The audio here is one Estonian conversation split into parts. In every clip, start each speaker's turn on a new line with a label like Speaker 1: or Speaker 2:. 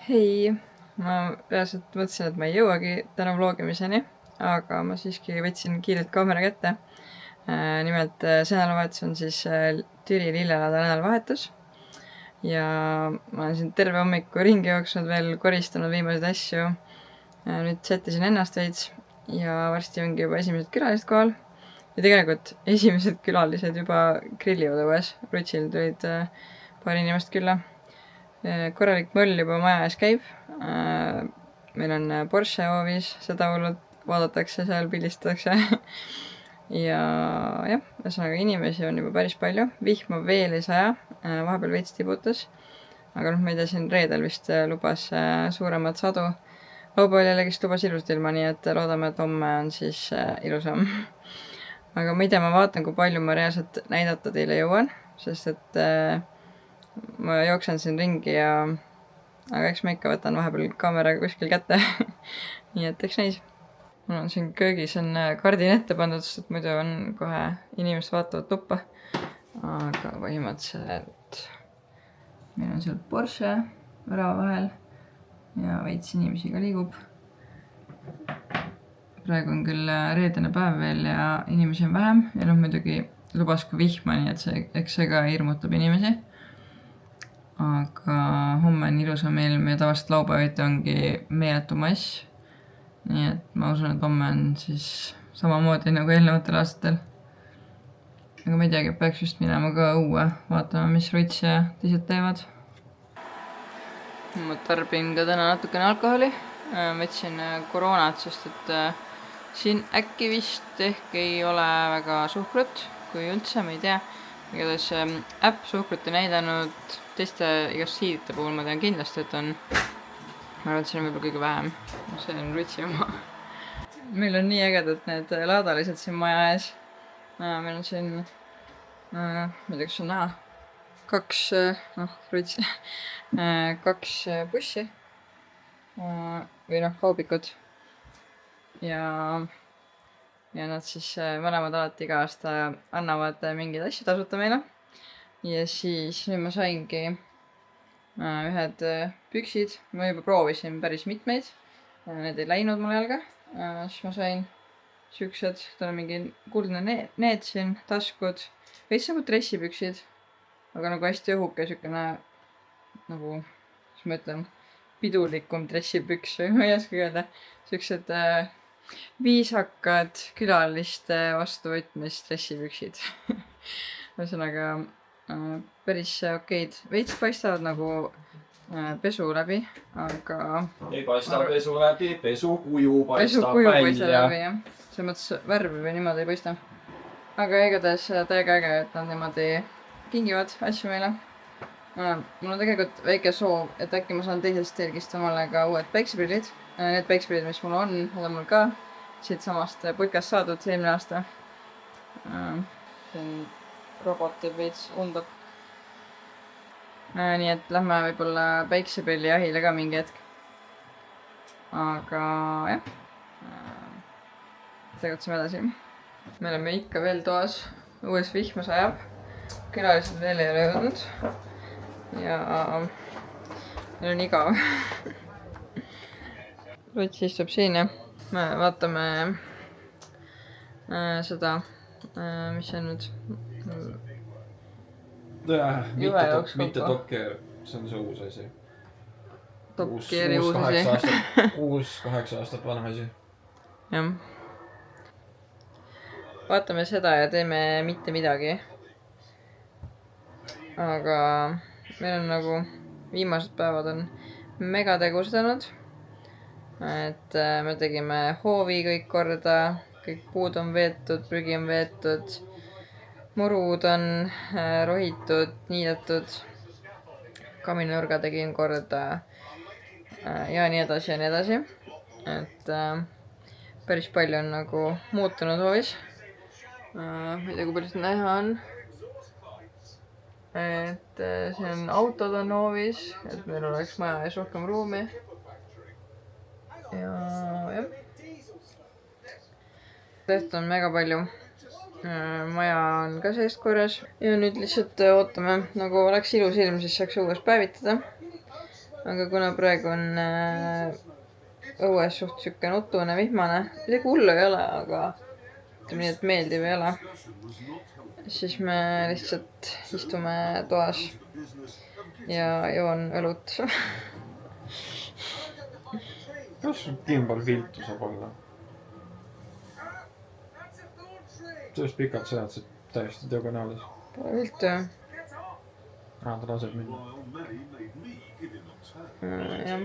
Speaker 1: Hei, ma reaalselt mõtlesin, et ma ei jõuagi täna vlogimiseni, aga ma siiski võtsin kiirelt kaamera kätte. Nimelt see nädalavahetus on siis Türi Lillelaada nädalavahetus ja ma olen siin terve hommiku ringi jooksnud, veel koristanud viimaseid asju. Nüüd sättisin ennast veits ja varsti ongi juba esimesed külalised kohal. Ja tegelikult esimesed külalised juba grillivad õues. Rutsil tulid paar inimest külla. Korralik möll juba maja ees käib. Meil on Porsche hoovis, seda hullult vaadatakse seal, pildistatakse. ja jah, ühesõnaga inimesi on juba päris palju. Vihma veel ei saja, vahepeal veits tibutas. Aga ma ei tea, siin reedel vist lubas suuremat sadu. Laupäeval jällegist lubas ilusat ilma, nii et loodame, et homme on siis ilusam. Aga ma ei tea, ma vaatan, kui palju ma reaalselt näidata teile jõuan, sest et ma jooksen siin ringi aga eks ma ikka võtan vahepeal kaamera kuskil kätte. Nii et eks näis. Mul on siin köögis on kardin ette pandud, sest muidu on kohe inimesed vaatavad tuppa. Aga põhimõtteliselt meil on seal Porsche värava vahel ja veits inimesi ka liigub. Praegu on küll reedene päev veel ja inimesi on vähem ja muidugi lubas ka vihma, nii et eks see ka hirmutab inimesi. Aga homme on ilusam ilm ja tavaliselt laupäeviti ongi meeletu mass. Nii et ma usun, et homme on siis samamoodi nagu eelnevatel aastatel. Aga ma ei teagi, peaks just minema ka õue, vaatama, mis Ruts ja teised teevad. Ma tarbin ka täna natukene alkoholi. Võtsin koroonat, sest et siin äkki vist ehk ei ole väga suhkrut, kui üldse, ma ei tea. Igatahes äpp suhkrut ei näidanud, teiste igast siidite puhul ma tean kindlasti, et on. Ma arvan, et see on võib-olla kõige vähem. See on Rutsi oma. Meil on nii ägedad need laadalised siin maja ees. Meil on siin, ma ei tea, kas on näha, kaks bussi või kaubikud ja nad siis mõlemad alati iga aasta annavad mingeid asju tasuta meile. Ja siis nüüd ma saingi ühed püksid. Ma juba proovisin päris mitmeid. Need ei läinud mulle jalga. Siis ma sain siuksed, tal on mingi kuldne need siin, taskud. Veits nagu dressipüksid. Aga nagu hästi õhuke, siukene nagu, mis ma ütlen, pidulikum dressipüks või ma ei oska öelda. Siuksed viisakad külaliste vastuvõtmis dressipüksid. Ühesõnaga päris okeid. Veits paistavad nagu pesu läbi, aga
Speaker 2: ei paista pesu läbi, pesukuju paistab välja.
Speaker 1: Jah. Selles mõttes värvi või niimoodi ei paista. Aga igatahes täiega äge, et nad niimoodi kingivad asju meile. Mul on tegelikult väike soov, et äkki ma saan teisest telgist omale ka uued päikseprillid. Need päikseprillid, mis mul on, need on mul ka siit samast putkast saadud eelmine aasta. See on robot veits undab. Nii et lähme võib-olla päikseprilli jahile ka mingi hetk. Aga jah, tegutseme edasi. Me oleme ikka veel toas, uues vihma sajab. Külalised veel ei ole jõudnud. Ja meil on igav. Ruts istub siin ja me vaatame seda, mis see nüüd
Speaker 2: mitte Docker, see on see uus asi.
Speaker 1: Dockeri uus asi.
Speaker 2: 6-8 aastat vana asi.
Speaker 1: Jah. Vaatame seda ja teeme mitte midagi. Aga meil on nagu viimased päevad on mega tegustanud. Et me tegime hoovi kõik korda, kõik puud on veetud, prügi on veetud, murud on rohitud, niidetud, kaminurga tegin korda ja nii edasi ja nii edasi. Et päris palju on nagu muutunud hoovis. Ma ei tea, kui palju seda näha on. Et siin on autod on hoovis, et meil oleks maja ees rohkem ruumi. Ja jah. Tehtud on mega palju. Maja on ka seest korras. Ja nüüd lihtsalt ootame, nagu oleks ilus ilm, siis saaks õues päevitada. aga kuna praegu on õues suht siuke nutune, vihmane, isegi hullu ei ole, aga ütleme nii, et meeldiv ei ole, siis me lihtsalt istume toas ja joon õlut.
Speaker 3: Kas kimbal viltu saab olla? Sellest pikalt sõjad, see täiesti diagonaalis.
Speaker 1: Pole viltu jah.
Speaker 3: Ta laseb minna.
Speaker 1: Jah.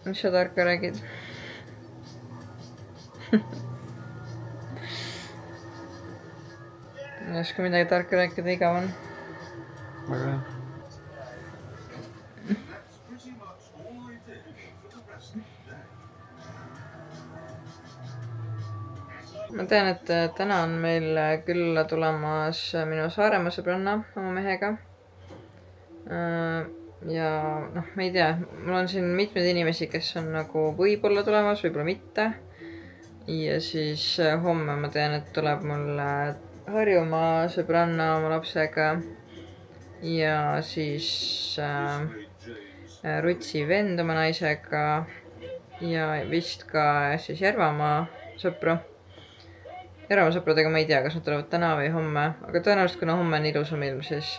Speaker 1: Mis sa tarka räägid? ei oska midagi tarka rääkida, igav on.
Speaker 3: Väga hea.
Speaker 1: Ma tean, et täna on meil külla tulemas minu Saaremaa sõbranna oma mehega. Ja noh, ma ei tea, mul on siin mitmed inimesi, kes on nagu võib-olla tulemas, võib-olla mitte. Ja siis homme ma tean, et tuleb mul Harjumaa sõbranna oma lapsega. Ja siis Rutsi vend oma naisega. Ja vist ka siis Järvamaa sõpru. Järvamaa sõpradega ma ei tea, kas nad tulevad täna või homme. Aga tõenäoliselt, kuna homme on ilusam ilm, siis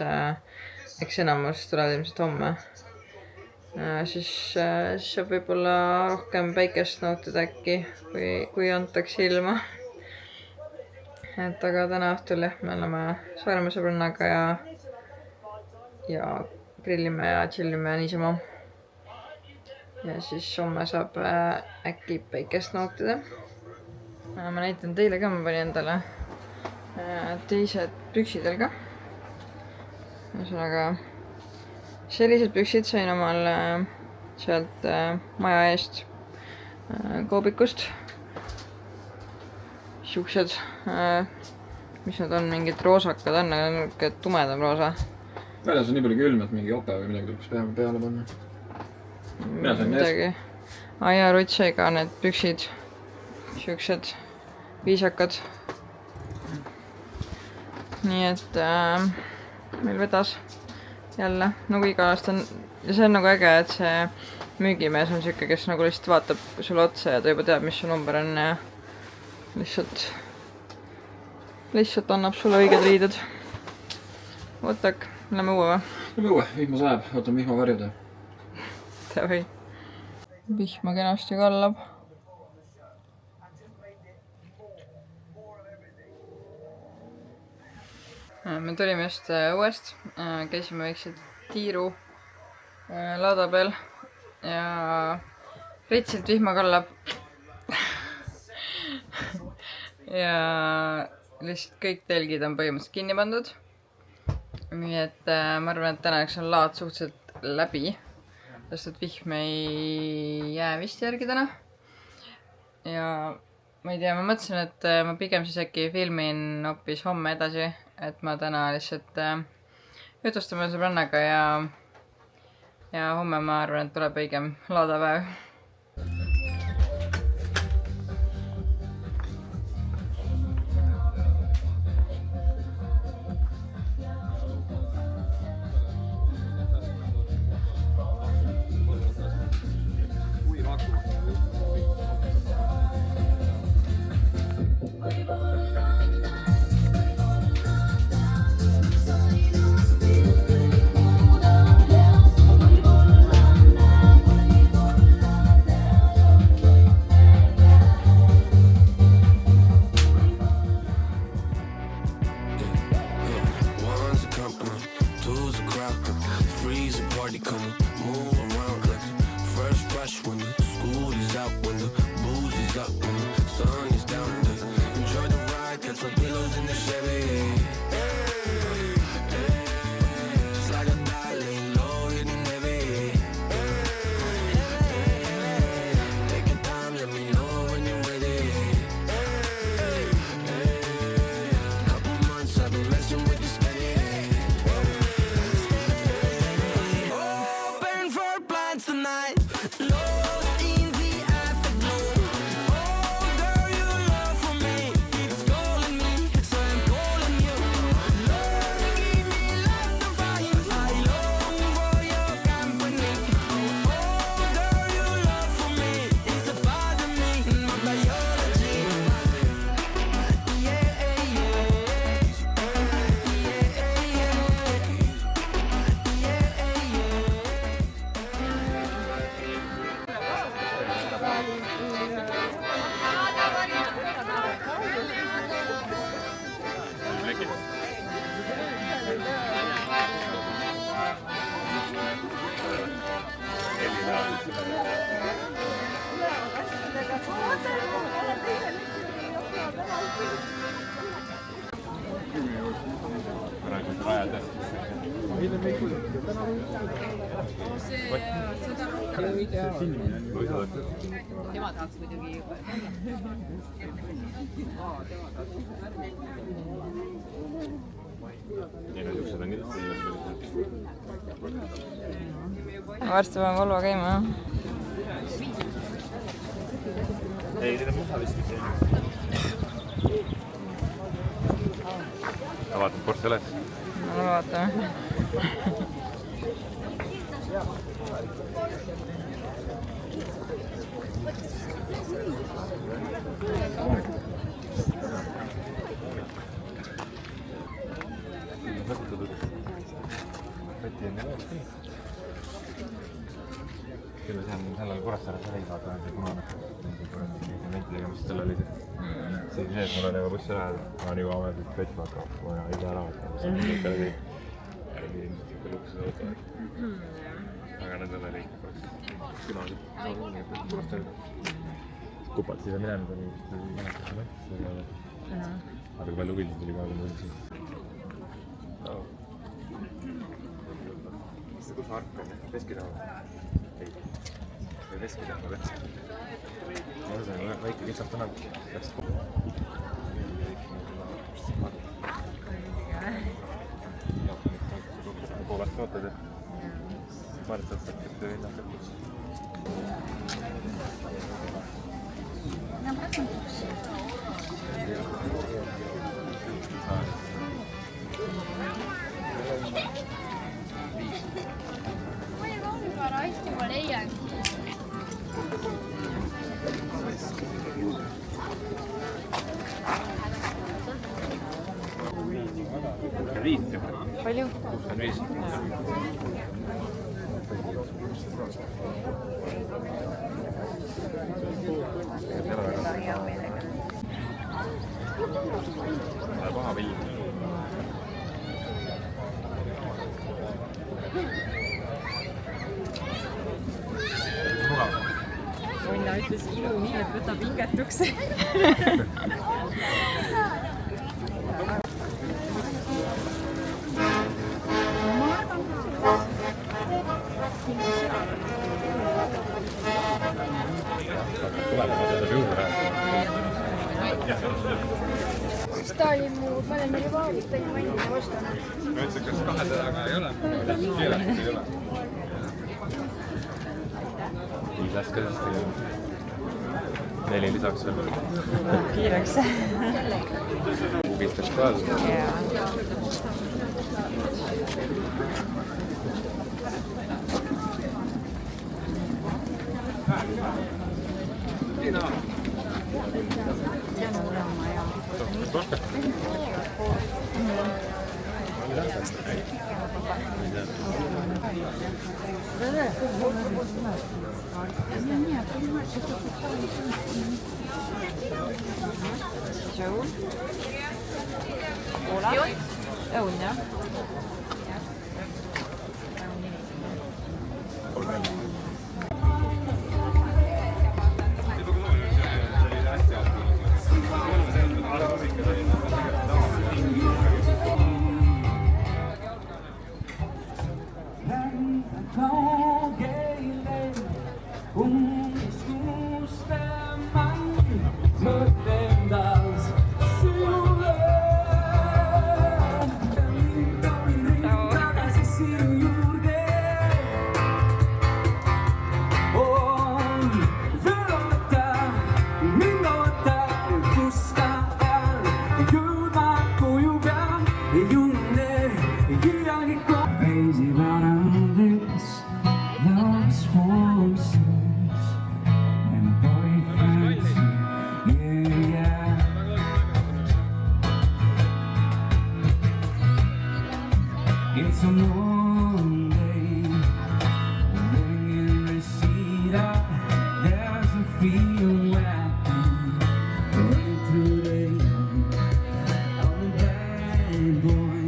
Speaker 1: eks enamus tulevad ilmselt homme. Siis saab võib-olla rohkem päikest nautida äkki, kui antakse ilma. Et aga täna õhtul jah, me oleme Saaremaa sõbrannaga ja grillime ja chillime ja niisama. Ja siis homme saab äkki päikest nautida. Ma näitan teile ka, ma panin endale teised püksidel ka. Ühesõnaga, sellised püksid sain omal sealt maja eest koobikust. Siuksed, mis nad on, mingid roosakad on, aga niisugune tumedam roosa.
Speaker 2: Väljas on nii palju külm, et mingi ope või midagi tuleks peale panna. Mina sain need.
Speaker 1: Ja Rutt sai ka need püksid. Siuksed viisakad. Nii et meil vedas jälle nagu iga aasta on. Ja see on nagu äge, et see müügimees on siuke, kes nagu lihtsalt vaatab sulle otsa ja ta juba teab, mis su number on ja lihtsalt annab sulle õiged riided. Võtak, lähme õue või?
Speaker 2: Lähme õue, vihma sajab, võtame vihma varjuda.
Speaker 1: Davai. Vihma kenasti kallab. Me tulime just õuest, käisime väikse tiiru laada peal ja ritsilt vihma kallab. Ja lihtsalt kõik telgid on põhimõtteliselt kinni pandud. Nii et ma arvan, et tänaks on laad suhteliselt läbi, sest et vihm ei jää vist järgi täna. Ja ma ei tea, ma mõtlesin, et ma pigem siis äkki filmin hoopis homme edasi, et ma täna lihtsalt jutustame sõbrannaga ja homme ma arvan, et tuleb õigem laadapäev.
Speaker 4: Tema tahaks muidugi
Speaker 1: varsti peame Volvo käima, jah?
Speaker 5: Ei, teil on muha vist. Vaatad Porsche üles.
Speaker 1: No vaatame.
Speaker 5: Küll sellel Kuressaares oli vaata see punane ventiliga, mis tal oli see. See oli see, et mul oli buss ära, ma nii ametlik pett vaata, ma ei tea ära vaata. See oli niisugune luksus auto. Aga nendel oli kunagi Kuressaares. Kupad siis minema, see oli mäletus mõttes. Aga palju pildi tuli ka, kui ma olin siin. Mis see kus ark on? Veskitaava? Ei. Või veskitaava või? See on väike kitsalt enam. Poolast ootad ja paarid saad saab hinnata.
Speaker 1: Palju?
Speaker 5: 65. Paha pill.
Speaker 4: Onna ütles ilu nii, et võtab hingetuks.
Speaker 6: Siis ta oli mu paneme rivaalit, ta oli mainida vastane.
Speaker 5: Ma ütlesin, kas 200 ei ole? Keelatud ei ole. Viis laskadest ei ole. 4 lisaks veel.
Speaker 1: Kiireks.
Speaker 5: Kuugistas ka.
Speaker 1: Jaa. Joe. Ola. Õun, jah.
Speaker 7: It's a long day, living in Reseda. There's a field wrapping, running through the yard. I'm a bad boy,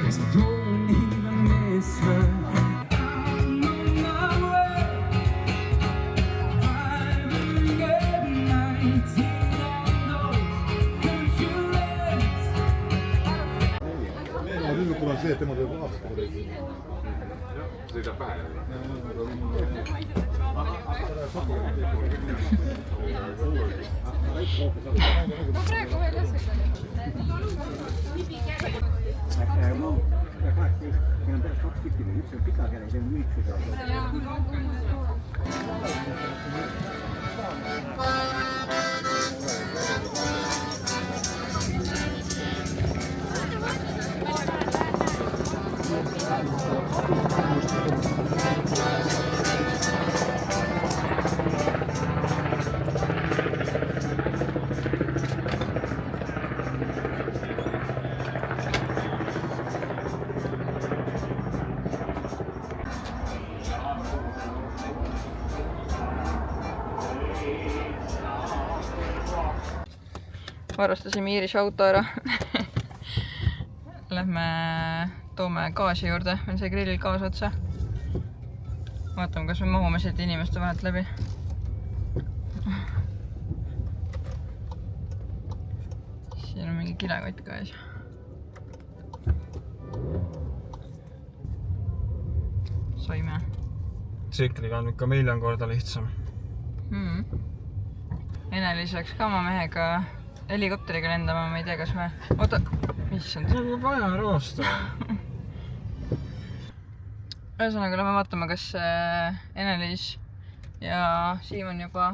Speaker 7: 'cause I don't even miss her. I'm on my way.
Speaker 5: sõidab pähe.
Speaker 6: ma praegu veel ei sõida.
Speaker 1: varustasime Iirise auto ära. Lähme toome gaasi juurde, meil sai grillil gaas otsa. Vaatame, kas me mahume siit inimeste vahelt läbi. Siin on mingi kilekott ka ees. Saime.
Speaker 3: Tsikliga on ikka miljon korda lihtsam.
Speaker 1: Ene-Liis läks ka oma mehega helikopteriga lendama, ma ei tea, kas me... Oota, issand.
Speaker 3: See on vaja roosta.
Speaker 1: Ühesõnaga, lähme vaatame, kas Ene-Liis ja Siim on juba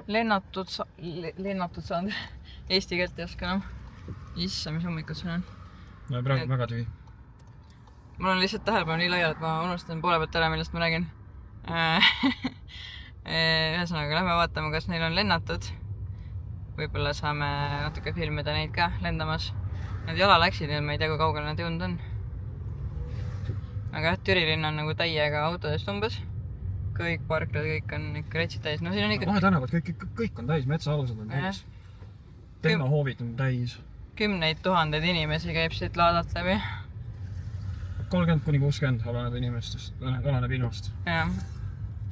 Speaker 1: lennatud saanud. Eesti keelt ei oska enam. Issa, mis ummikud siin on.
Speaker 3: No praegu väga tühi.
Speaker 1: Mul on lihtsalt tähelepanu nii laial, et ma unustan poole pealt ära, millest ma räägin. Ühesõnaga, lähme vaatame, kas neil on lennatud. Võib-olla saame natuke filmida neid ka lendamas. Nad jala läksid, ma ei tea, kui kaugel nad jõudnud on. Aga jah, Türi linn on nagu täiega autodest umbes. Kõik parklad, kõik on ikka retsid täis. No siin on ikka...
Speaker 3: Vahetänavad, kõik on täis, metsaalused on täis. Tehnohoovid on täis.
Speaker 1: 10 000 inimesi käib siit laadalt läbi.
Speaker 3: 30–60 oleneb inimestest, oleneb ilmast.
Speaker 1: Jah.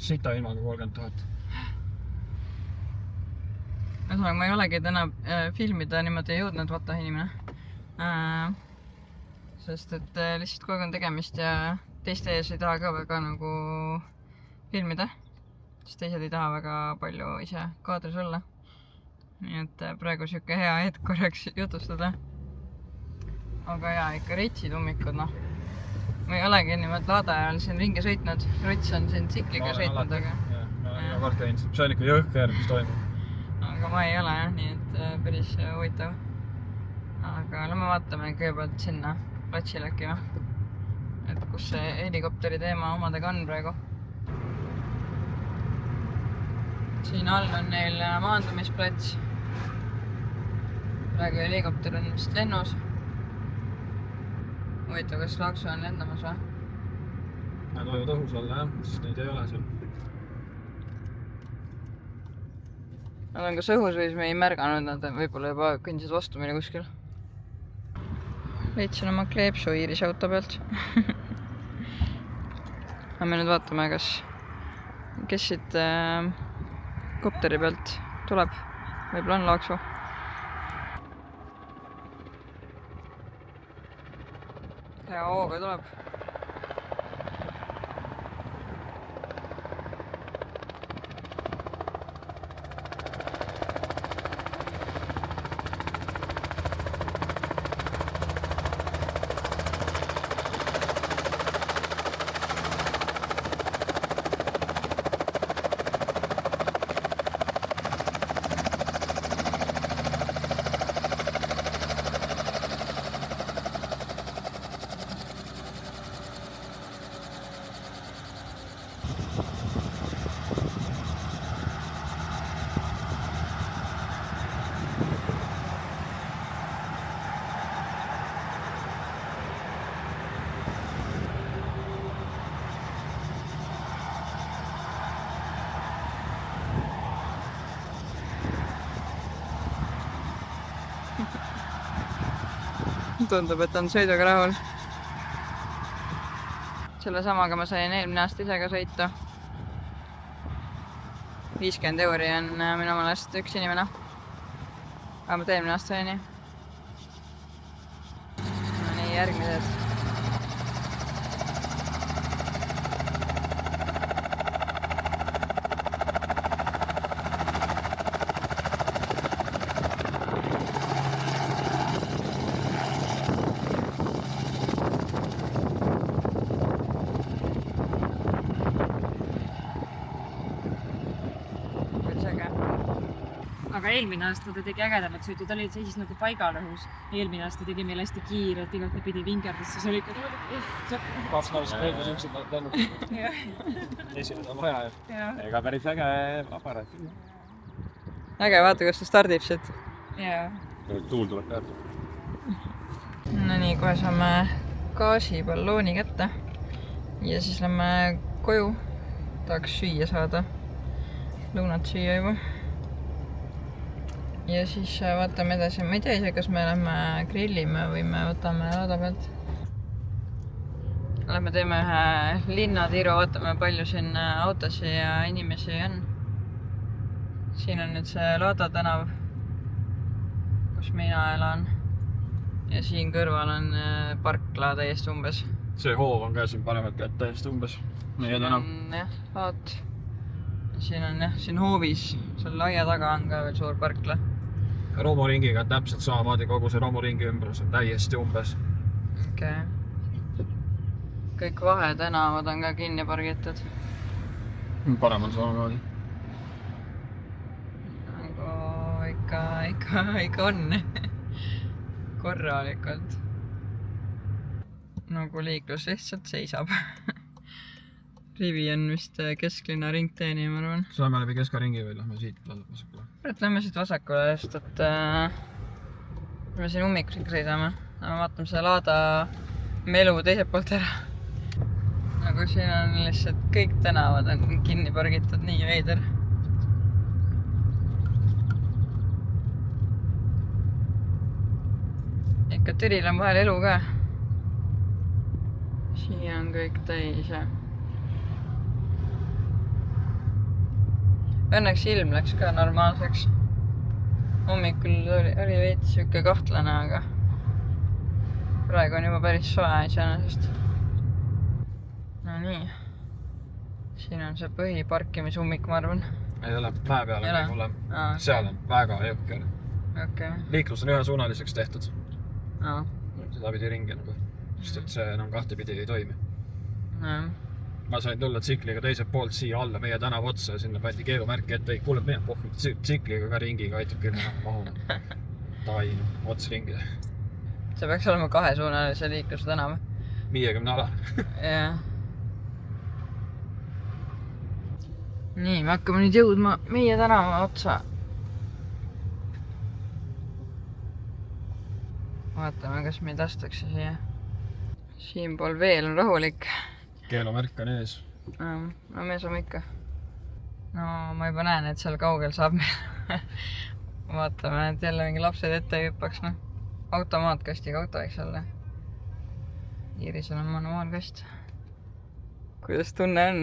Speaker 3: Sita ilmaga 30 000.
Speaker 1: Ühesõnaga, ma ei olegi täna filmida niimoodi jõudnud, vaata inimene. Sest et lihtsalt kogu aeg on tegemist ja teiste ees ei taha ka väga nagu filmida. Sest teised ei taha väga palju ise kaadris olla. Nii et praegu siuke hea hetk korraks jutustada. Aga jaa, ikka retsid ummikud, noh. Ma ei olegi niimoodi laada ajal siin ringi sõitnud. Ruts on siin tsikliga sõitnud, aga...
Speaker 3: Ja kord käinud. See on ikka jõhker, mis toimub.
Speaker 1: Aga ma ei ole jah, nii et päris huvitav. Aga lähme vaatame kõigepealt sinna platsile äkki või. Et kus see helikopteri teema omadega on praegu. Siin all on neil maandumisplats. Praegu helikopter on vist lennus. Huvitav, kas Laaksu on lendamas või?
Speaker 3: Nad võivad õhus olla jah, sest neid ei ole seal.
Speaker 1: Nad on kas õhus või me ei märganud, nad võib-olla juba kõndisid vastu meile kuskil. Leidsin oma kleepsu Iirise auto pealt. Aga me nüüd vaatame, kes siit kopteri pealt tuleb. Võib-olla on Laaksu. Hea hooga tuleb. Tundub, et on sõiduga rahul. Selle samaga ma sain eelmine aasta ise ka sõita. 50 € on minu meelest üks inimene. Aga ma eelmine aasta sain nii. No nii, järgmised.
Speaker 4: aga eelmine aasta ta tegi ägedamat sõitu, ta oli seisis nagu paigal õhus. Eelmine aasta tegi meil hästi kiirelt, igatepidi vingerdas, siis oli ikka
Speaker 3: kaks naist veel siuksed lennuk. Esimene on vaja ju.
Speaker 5: ega päris äge aparaat.
Speaker 1: äge, vaata, kus ta stardib siit.
Speaker 4: jaa.
Speaker 5: Tuul tuleb pealt.
Speaker 1: No nii, kohe saame gaasiballooni kätte. Ja siis lähme koju. Tahaks süüa saada. Lõunat süüa juba. Ja siis vaatame edasi. Ma ei tea ise, kas me lähme grillime või me võtame laada pealt. Lähme teeme ühe linnatiiru, vaatame palju siin autosi ja inimesi on. Siin on nüüd see Laada tänav, kus mina elan. Ja siin kõrval on parkla täiesti umbes.
Speaker 3: See hoov on ka siin paremat kätt täiesti umbes. Meie tänav.
Speaker 1: Jah, vaat. Siin on jah, siin hoovis, seal laia taga on ka veel suur parkla.
Speaker 3: Romuringiga on täpselt samamoodi, kogu see romuringi ümbrus on täiesti umbes.
Speaker 1: Okei. Kõik vahetänavad on ka kinni pargitud.
Speaker 3: Parem on samamoodi.
Speaker 1: Nagu ikka on. Korralikult. Nagu liiklus lihtsalt seisab. Rivi on vist kesklinna ringteeni, ma arvan.
Speaker 3: Saame läbi keskaringi või lähme siit vasakule?
Speaker 1: Lähme siit vasakule, sest et me siin ummikul ikka sõidame. Vaatame see Laada melu teiselt poolt ära. Nagu siin on lihtsalt kõik tänavad on kinni pargitud, nii veider. Ikka Türil on vahel elu ka. Siia on kõik täis ja õnneks ilm läks ka normaalseks. Hommikul oli veits siuke kahtlane, aga praegu on juba päris soe iseenesest. No nii. Siin on see põhiparkimisummik, ma arvan.
Speaker 3: Ei ole, mäe peal on kõik hullem. Seal on väga jõhker. Liiklus on ühesuunaliseks tehtud. Seda pidi ringi nagu. Sest et see enam kahtepidi ei toimi. Ma sain tulla tsikliga teiselt poolt siia alla meie tänava otsa ja sinna pandi keelumärki ette. Ei, kuule, meie pohvim tsikliga ka ringiga aitab küll mahuna. Davai, ots ringi. See peaks olema kahesuunalise liikluse tänav. 50 ala. Jah. Nii, me hakkame nüüd jõudma meie tänava otsa. Vaatame, kas meid astakse siia. Siinpool veel on rahulik. Keelumärk on ees.
Speaker 1: No me saame ikka. No ma juba näen, et seal kaugel saab meil. Vaatame, et jälle mingi lapsed ette hüppaks. Automaatkestiga auto võiks olla. Iirisel on manuaalkast. Kuidas tunne on?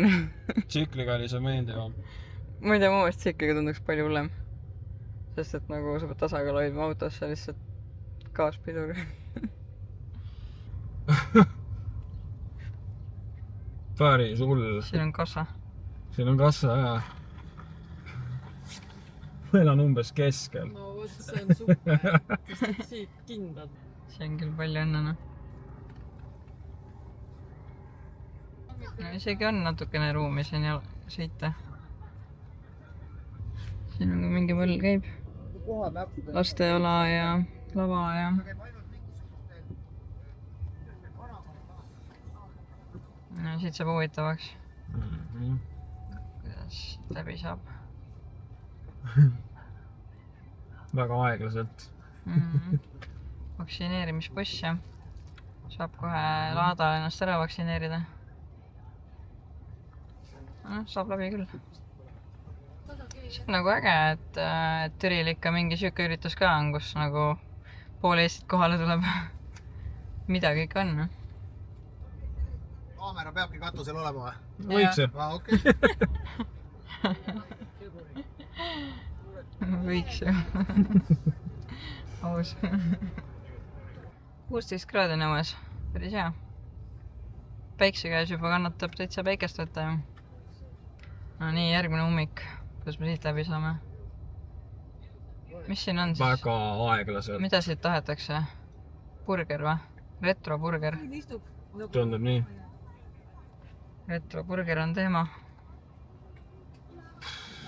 Speaker 3: Tsikliga oli see meeldivam.
Speaker 1: Ma ei tea, mu meelest tsikliga tunduks palju hullem. Sest et nagu sa pead tasakaalu hoidma autosse lihtsalt gaaspidur.
Speaker 3: Päris hull.
Speaker 1: Siin on kassa.
Speaker 3: Siin on kassa, jaa. Ma elan umbes keskel.
Speaker 4: No vot, see on super. Sest siit kindlad.
Speaker 1: See on küll palju õnne, noh. No isegi on natukene ruumi siin sõita. Siin on ka mingi võll käib. Lasteala ja lava ja... No siit saab huvitavaks. Kuidas läbi saab.
Speaker 3: Väga aeglaselt.
Speaker 1: Vaktsineerimisbuss ja saab kohe Laadal ennast ära vaktsineerida. No, saab läbi küll. See on nagu äge, et Türil ikka mingi süke üritus ka on, kus nagu pool Eestit kohale tuleb. Midagi ikka on.
Speaker 8: Kaamera peabki katusel olema või?
Speaker 3: Võiks ju.
Speaker 8: Okei.
Speaker 1: Võiks ju. Aus. 16 kraadi nõues. Päris hea. Päikse käes juba kannatab täitsa päikest võtta ju. No nii, järgmine ummik. Kuidas me siit läbi saame? Mis siin on siis?
Speaker 3: Väga aeglaselt.
Speaker 1: Mida siit tahetakse? Burger või? Retroburger.
Speaker 3: Tundub nii.
Speaker 1: Retroburger on teema.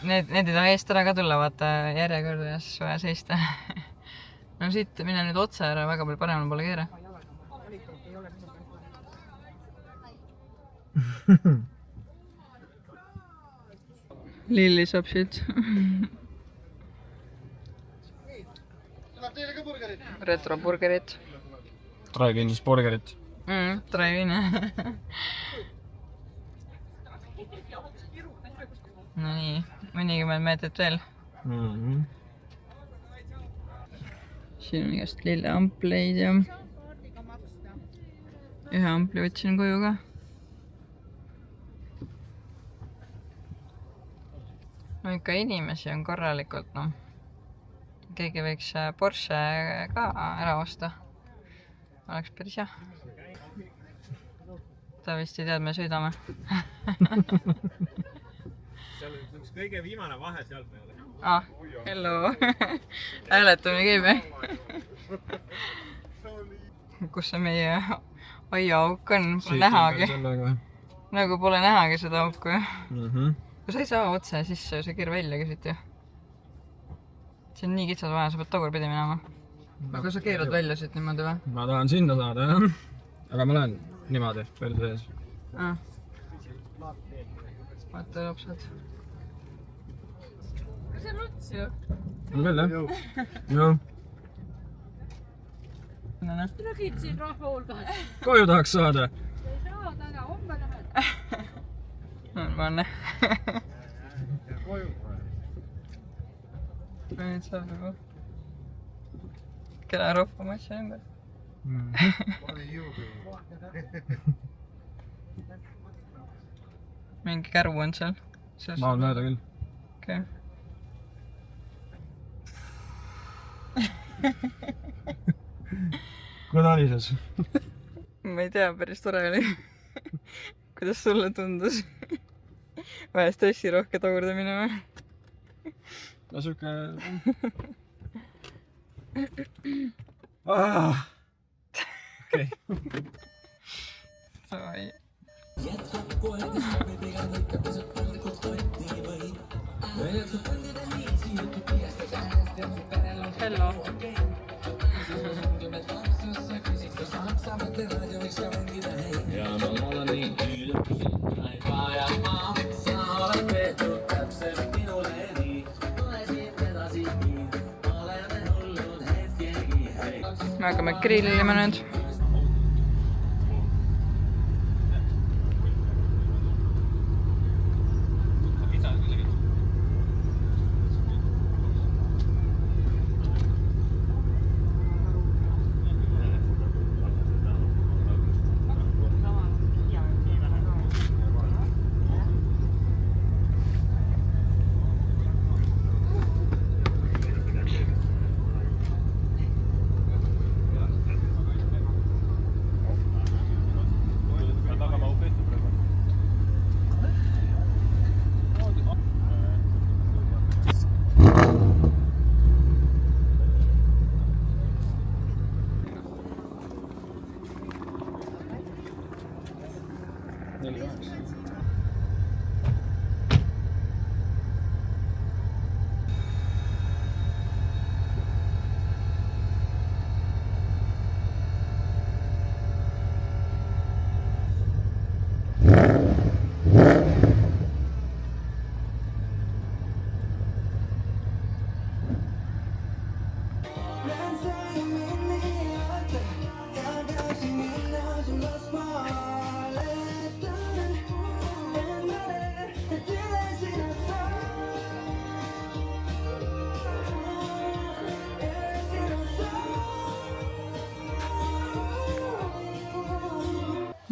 Speaker 1: need ei taha eest ära ka tulla, vaata järjekorda ja siis vaja seista. No siit mine nüüd otse ära, väga palju paremale poole keera. Lilli saab siit. Retroburgerit.
Speaker 3: Drive-in siis burgerit.
Speaker 1: Drive-in. No nii, mõnikümmend meetrit veel. Siin on igast lilleampleid ja ühe ampli võtsin koju ka. No ikka inimesi on korralikult, noh. Keegi võiks Porsche ka ära osta. Oleks päris hea. Ta vist ei tead, me sõidame.
Speaker 5: Seal on üks kõige viimane vahe seal peale.
Speaker 1: Hello. Hääletamine käib, jah? Kus see meie aiaauk on? Pole nähagi. Nagu pole nähagi seda auku, jah? Sa ei saa otse sisse, sa keer välja käisid, jah? See on nii kitsad vaja, sa pead tagurpidi minema. Aga sa keerad välja siit niimoodi või?
Speaker 3: Ma tahan sinna saada, jah. Aga ma lähen niimoodi, perse ees.
Speaker 1: Vaata lapsed. See on ots ju.
Speaker 3: On küll, jah? Jah.
Speaker 4: Trügid siin rahva hulgas.
Speaker 3: Koju tahaks saada.
Speaker 4: Ei saa täna, homme lähed.
Speaker 1: Normaalne. Nüüd saab juba kella rohkem asja ümber. Mingi käru on seal.
Speaker 3: Ma olen mööda küll.
Speaker 1: Okei.
Speaker 3: Kuidas alises?
Speaker 1: Ma ei tea, päris tore oli. Kuidas sulle tundus? Vähe stressirohke tagurdamine või?
Speaker 3: No siuke... Okei.
Speaker 1: Sorry. Hello. Me hakkame grillima nüüd.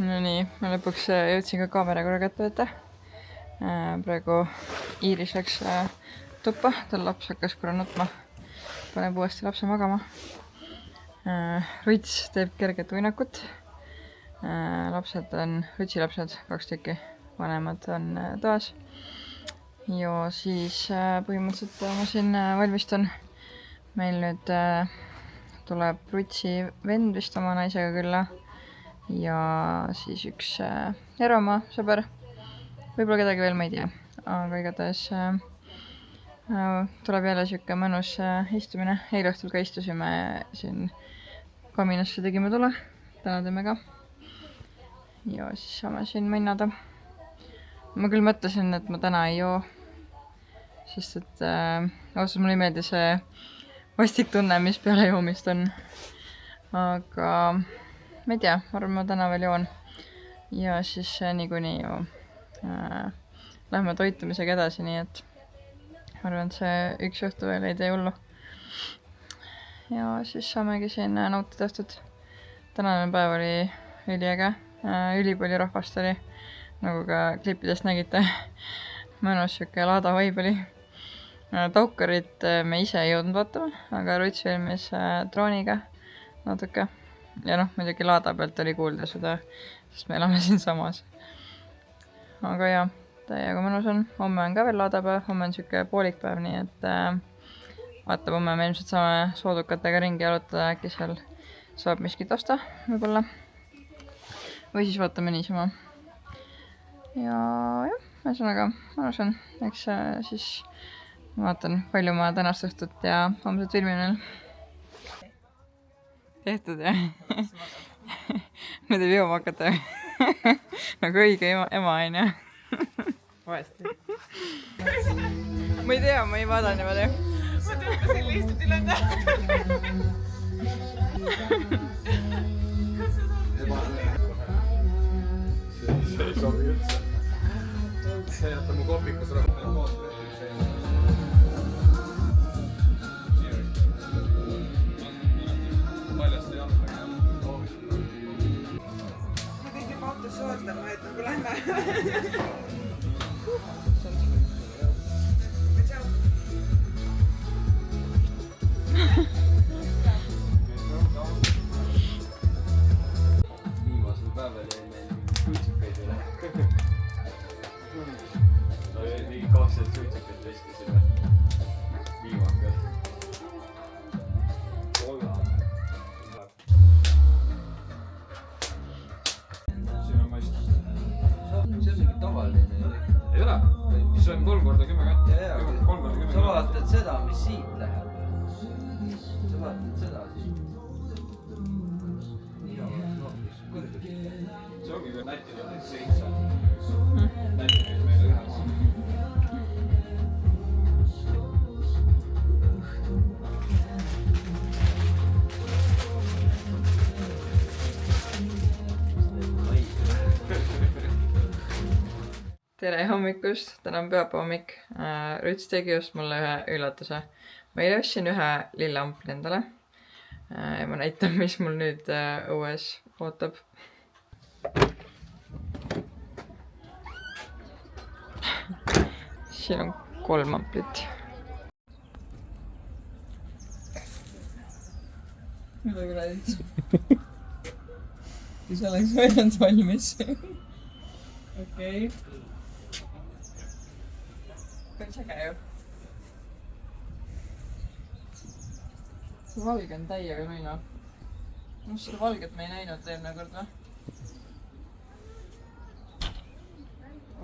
Speaker 1: No nii, ma lõpuks jõudsin ka kaamera korra kätte võtta. Praegu Iiris läks tuppa, tal laps hakkas korra nutma. Paneb uuesti lapse magama. Ruts teeb kerget uinakut. Lapsed on, Rutsi lapsed, 2 tükki, vanemad on toas. Ja siis põhimõtteliselt ma siin valmistun. Meil nüüd tuleb Rutsi vend vist oma naisega külla. Ja siis üks Eromaa sõber. Võib-olla kedagi veel ma ei tea. Aga igatahes tuleb jälle siuke mõnus istumine. Eile õhtul ka istusime siin kaminasse, tegime tule. Täna teeme ka. Ja siis saame siin mõnnada. Ma küll mõtlesin, et ma täna ei joo. Sest et ausalt mulle ei meeldi see vastik tunne, mis peale joomist on. Aga ma ei tea, ma arvan, ma täna veel joon. Ja siis niikuinii ju lähme toitumisega edasi, nii et ma arvan, et see üks õhtu veel ei tee hullu. Ja siis saamegi siin nautida õhtut. Tänane päev oli üliäge. Ülipalju rahvast oli, nagu ka klippidest nägite. Mõnus siuke laada vibe oli. Taukarit me ise ei jõudnud vaatama, aga Ruts filmis drooniga natuke. Ja noh, muidugi laada pealt oli kuulda seda, sest me elame siin samas. Aga jah, täiega mõnus on. Homme on ka veel laadapäev, homme on siuke poolikpäev, nii et vaatame, homme me ilmselt saame soodukatega ringi jalutada, äkki seal saab miskit osta võib-olla. Või siis vaatame niisama. Ja jah, ühesõnaga mõnus on. Eks siis ma vaatan, palju ma tänast õhtut ja homset filmi veel. Tehtud, jah? Nüüd võib jooma hakata. Nagu õige ema on, jah? Vahesti. Ma ei tea, ma ei vaada niimoodi. Ma tõmbasin lihtsalt üle taha.
Speaker 2: See ei sobi üldse. See jätta mu kohvikus rahva.
Speaker 1: Ootama, et nagu lähme.
Speaker 5: Viimasel päeval jäi meil suitsukaid üle. Mingi 20 suitsukaid vestisime. Viimaka. See on mingi tavaline.
Speaker 2: Ei ole? See on 3 korda 10 kanti. 3 korda 10 kanti.
Speaker 5: Sa vaatad seda, mis siit läheb. Sa vaatad seda siit.
Speaker 2: See ongi ka Lätil on 7. Lätil käis meile 9.
Speaker 1: Tere hommikust, täna on pühapäeva hommik. Ruts tegi just mulle ühe üllatuse. Ma eile ostsin ühe lilleampli endale. Ja ma näitan, mis mul nüüd õues ootab. Siin on 3 amplit. Mida kuradi? Kui see oleks väljend valmis. Okei. Päris äge ju. See valge on täiega nuina. Seda valget me ei näinud eelmine kord või?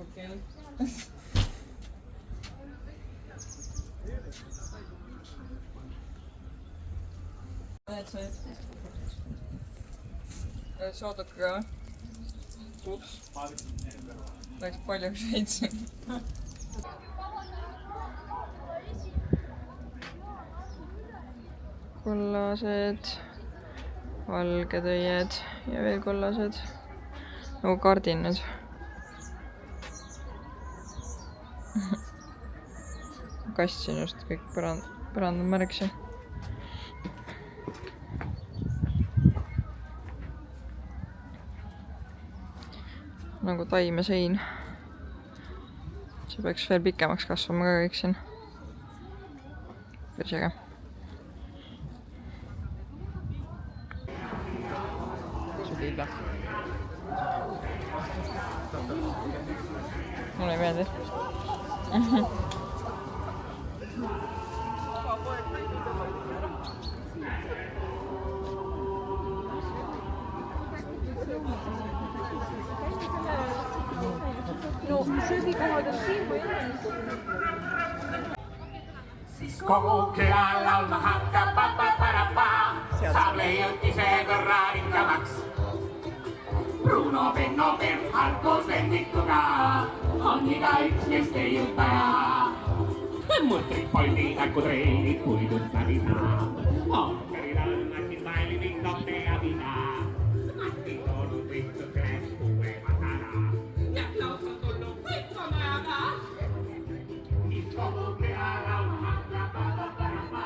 Speaker 1: Okei. Näed sa nüüd? Soodukaga või? Ups. Läks paljuks veits. Kollased, valged õied ja veel kollased. Nagu kardinad. Kastsin just kõik põrandad märksi. Nagu taimesein. See peaks veel pikemaks kasvama ka kõik siin. Päris äge. Lilla. Mulle ei meeldi. No, söögikohad on siin või
Speaker 8: Kogu küla laulma hakkab pa-pa-pa-ra-pa. Saab leiuti seekõrra rikkamaks. Bruno, Benno, Bernhard koos vendikuga on igaüks neist leiutaja. Mõtrid, poldi, näkudreilid, puidud närina. Ooperil on Martin Vaeli ning Nopte ja Vina. Martin toonud võitud kõnes uue matana. Ja Klaus on tulnud võitkomaga. Mis kogu küla laulma hakkab pa-pa-pa-ra-pa.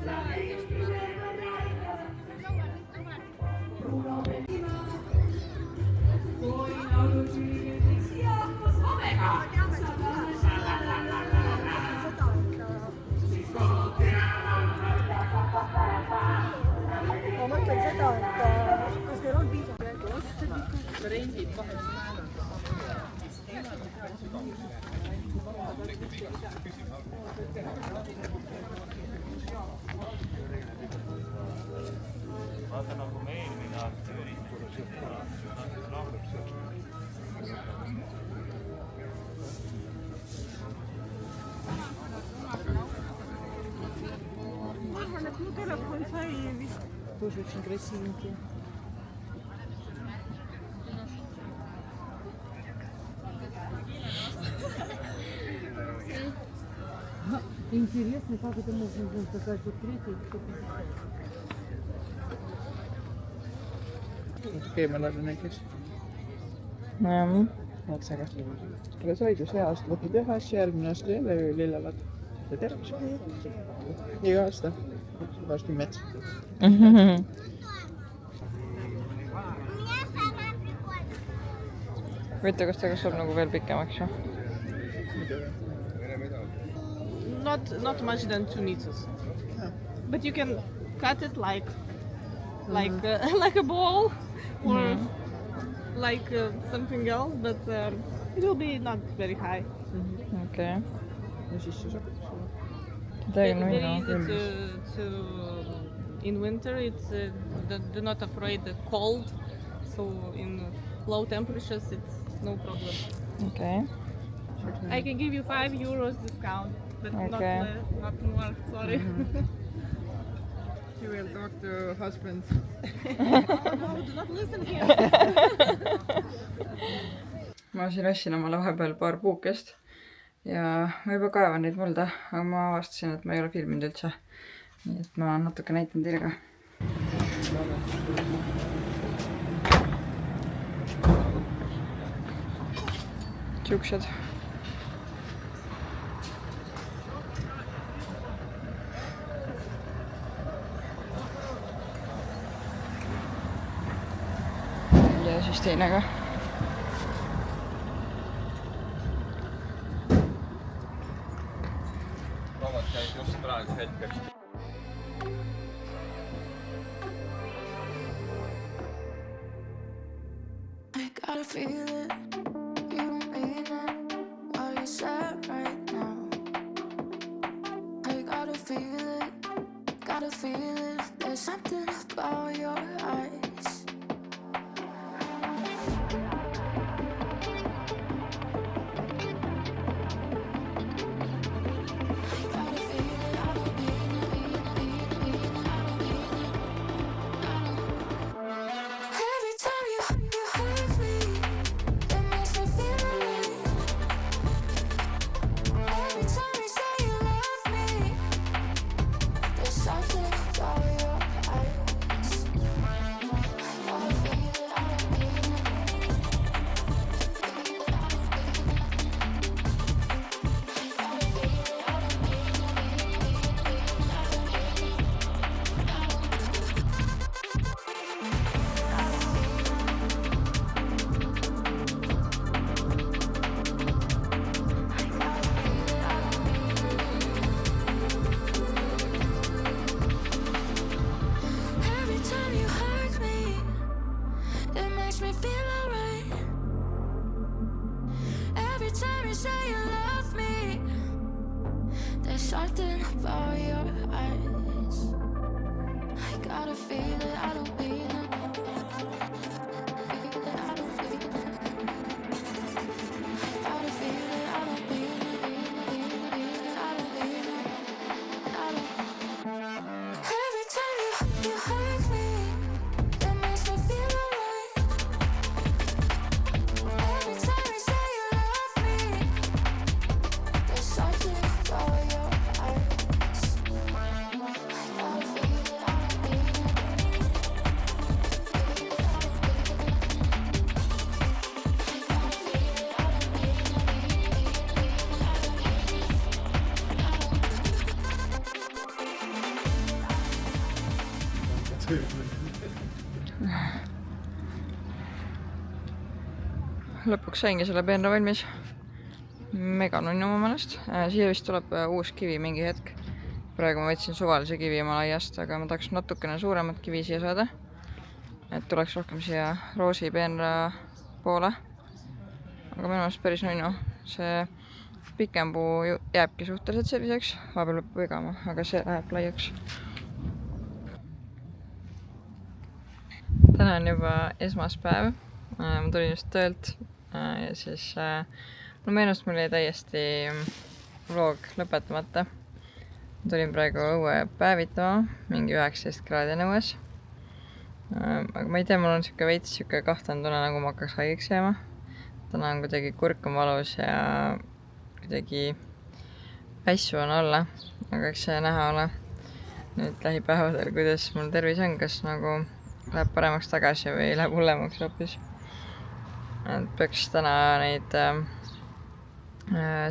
Speaker 8: Saab leiuti seekõrra rikkamaks. Bruno, Benno. Kui laulud süüdis ja koos omega.
Speaker 9: Ma mõtlen seda, et kas meil on piisavalt rendid vahel.
Speaker 5: Vaata nagu me eelmine aasta üritasime.
Speaker 9: Ma arvan, et mu telefon sai vist тоже очень красивенький. Интересно, как это можно заказать вот третий.
Speaker 10: Keemelaga näiteks.
Speaker 1: Nojah.
Speaker 10: Vaat see kas kelle said ju see aasta võtnud ühe asja, järgmine aasta jälle lillelad. Ja tervis. Iga aasta. Varsti mets.
Speaker 1: Võite, kas ta kasvab nagu veel pikemaks ju?
Speaker 9: Not much than 2 meters. But you can cut it like a ball or like something else, but it will be not very high.
Speaker 1: Okei.
Speaker 10: Ja siis see sobib.
Speaker 9: Very easy to in winter. It's do not afraid the cold, so in low temperatures it's no problem.
Speaker 1: Okei.
Speaker 9: I can give you €5 discount, but
Speaker 1: Okay.
Speaker 9: not more. Sorry.
Speaker 10: You will talk to husband.
Speaker 9: No, do not listen here.
Speaker 1: Ma siin ostsin omale vahepeal paar puukest ja ma juba kaevan neid mulda, aga ma avastasin, et ma ei ole filminud üldse. Nii et ma natuke näitan teile ka. Siuksed. Ja siis teine ka.
Speaker 3: Robot käib just praegu hetkeks.
Speaker 11: I gotta feel it, you don't mean it, while you're sad right now. I gotta feel it, there's something about your eyes. Something about your eyes. I gotta feel it, I don't mean it. I don't mean it. I gotta feel it, I don't mean it. I don't mean it.
Speaker 1: Lõpuks saingi selle peenra valmis. Mega nunnu oma meelest. Siia vist tuleb uus kivi mingi hetk. Praegu ma võtsin suvalise kivi oma laiast, aga ma tahaks natukene suuremat kivi siia saada. Et tuleks rohkem siia roosi peenra poole. Aga minu meelest päris nunnu. See pikem puu jääbki suhteliselt selliseks. Vahepeal peab põigama, aga see läheb laiaks. Täna on juba esmaspäev. Ma tulin just töölt ja siis mul meenus, mul jäi täiesti vlog lõpetamata. Tulin praegu õue päevitama, mingi 19 kraadi on õues. Aga ma ei tea, mul on veits kahtlane tunne, nagu ma hakkaks haigeks jääma. Täna on kuidagi kurk on valus ja kuidagi vässu on olla, aga eks see näha ole nüüd lähipäevadel, kuidas mul tervis on, kas nagu läheb paremaks tagasi või läheb hullemaks hoopis. Et peaks täna neid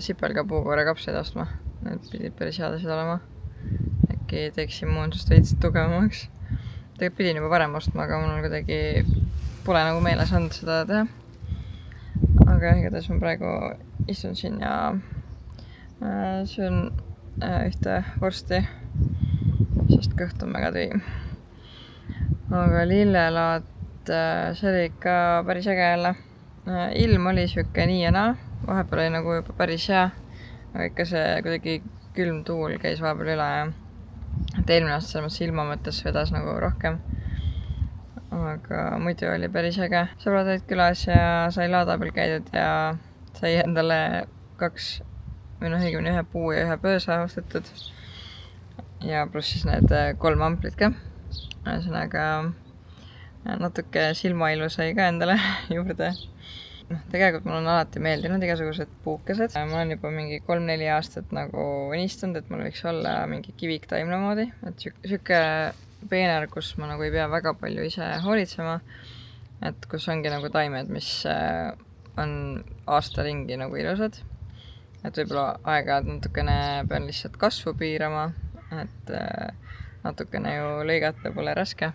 Speaker 1: sipelgapuukoore kapsaid ostma. Need pidid päris headased olema. Äkki teeks immuunsust veits tugevamaks. Tegelikult pidin juba varem ostma, aga mul kuidagi pole nagu meeles olnud seda teha. Aga igatahes ma praegu istun siin ja söön ühte vorsti, sest kõht on väga tühi. Aga lillelaat, see oli ikka päris äge jälle. Ilm oli siuke nii ja naa, vahepeal oli nagu juba päris hea, aga ikka see kuidagi külm tuul käis vahepeal üle ja eelmine aasta selles mõttes ilma mõttes vedas nagu rohkem. Aga muidu oli päris äge. Sõbrad olid külas ja sai laada peal käidud ja sai endale 1 puu ja 1 pöösa ostetud. Ja pluss siis need 3 amplit ka. Ühesõnaga natuke silmailu sai ka endale juurde. Tegelikult mul on alati meeldinud igasugused puukesed. Ma olen juba mingi 3-4 aastat nagu unistanud, et mul võiks olla mingi kivik taimne moodi. Et siuke peener, kus ma nagu ei pea väga palju ise hoolitsema. Et kus ongi nagu taimed, mis on aasta ringi nagu ilusad. Et võib-olla aeg-ajalt natukene pean lihtsalt kasvu piirama. Et natukene ju lõigata pole raske.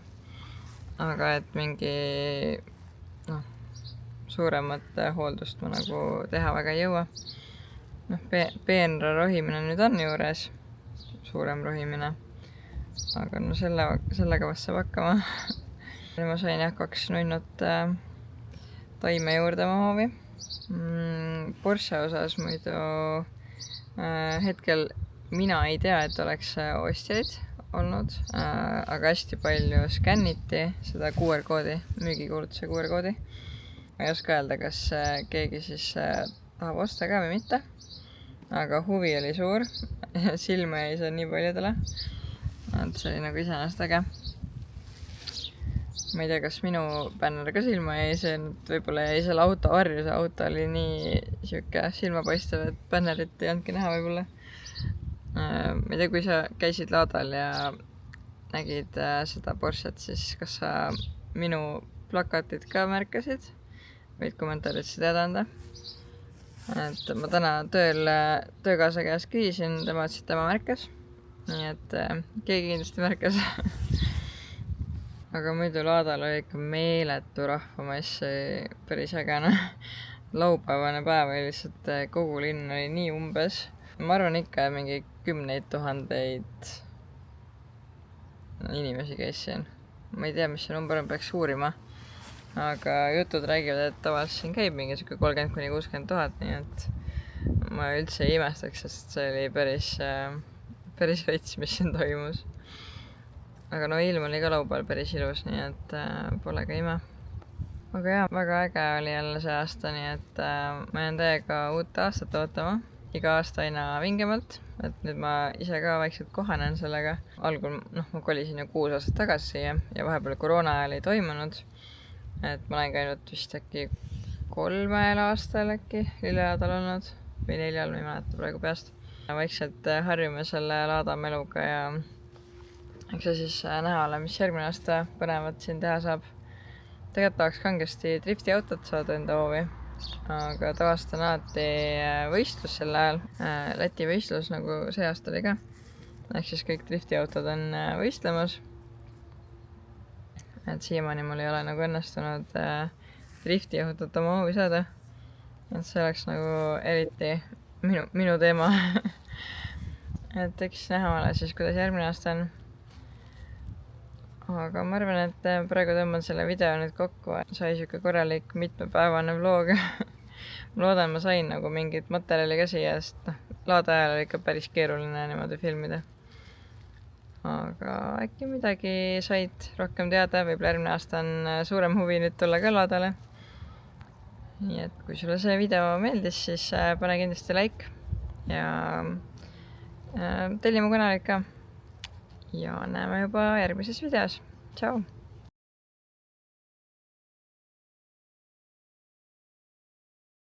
Speaker 1: Aga et mingi suuremat hooldust ma nagu teha väga ei jõua. Peenra rohimine nüüd on juures. Suurem rohimine. Aga no sellega vast saab hakkama. Ma sain 2 nunnut taime juurde oma hoovi. Porsche osas muidu hetkel mina ei tea, et oleks ostjaid olnud, aga hästi palju skänniti seda QR-koodi, müügikuulutuse QR-koodi. Ma ei oska öelda, kas keegi siis tahab osta ka või mitte. Aga huvi oli suur. Silma jäi see nii paljudele. Et see oli nagu iseenesest äge. Ma ei tea, kas minu bänner ka silma jäi, see võib-olla jäi seal auto varju, see auto oli nii siuke silmapaistev, et bännerit ei andki näha võib-olla. Ma ei tea, kui sa käisid laadal ja nägid seda Porschet, siis kas sa minu plakatit ka märkasid? Võid kommentaaridesse teada anda. Et ma täna töökaasa käes küsisin, tema ütles, et tema märkas. Nii et keegi kindlasti märkas. Aga muidu laadal oli ikka meeletu rahvamass, päris ägane. Laupäevane päev oli lihtsalt, kogu linn oli nii umbes. Ma arvan ikka mingi 10 000 inimesi käis siin. Ma ei tea, mis see number on, peaks uurima. Aga jutud räägivad, et tavaliselt siin käib mingi 30-60 000, nii et ma üldse ei imestaks, sest see oli päris veits, mis siin toimus. Aga no ilm oli ka laupäeval päris ilus, nii et pole ka ime. Aga jah, väga äge oli jälle see aasta, nii et ma jään täiega uut aastat ootama. Iga aasta aina vingemalt, et nüüd ma ise ka vaikselt kohanen sellega. Algul, ma kolisin ju 6 aastat tagasi siia ja vahepeal koroona ajal ei toimunud. Et ma olen käinud vist äkki 3 aastal äkki lillelaadal olnud või 4, ma ei mäleta praegu peast. Vaikselt harjume selle laadameluga ja eks see siis näha ole, mis järgmine aasta põnevat siin teha saab. Tegelikult tahaks kangesti driftiautot saada enda hoovi, aga tavaliselt on alati võistlus sel ajal. Läti võistlus nagu see aasta oli ka. Ehk siis kõik driftiautod on võistlemas. et siiamaani mul ei ole nagu õnnestunud drifti õhutat oma hoovi saada. et see oleks nagu eriti minu teema et eks näha ole siis, kuidas järgmine aasta on. aga ma arvan, et praegu tõmban selle video nüüd kokku. Sai siuke korralik mitmepäevane vlog ma loodan, ma sain nagu mingit materjali ka siia, sest laade ajal oli ikka päris keeruline niimoodi filmida. aga äkki midagi said rohkem teada, võib-olla järgmine aasta on suurem huvi nüüd tulla ka laadale. nii et kui sulle see video meeldis, siis pane kindlasti like ja telli mu kanalilt ka. ja näeme juba järgmises videos. Tšau!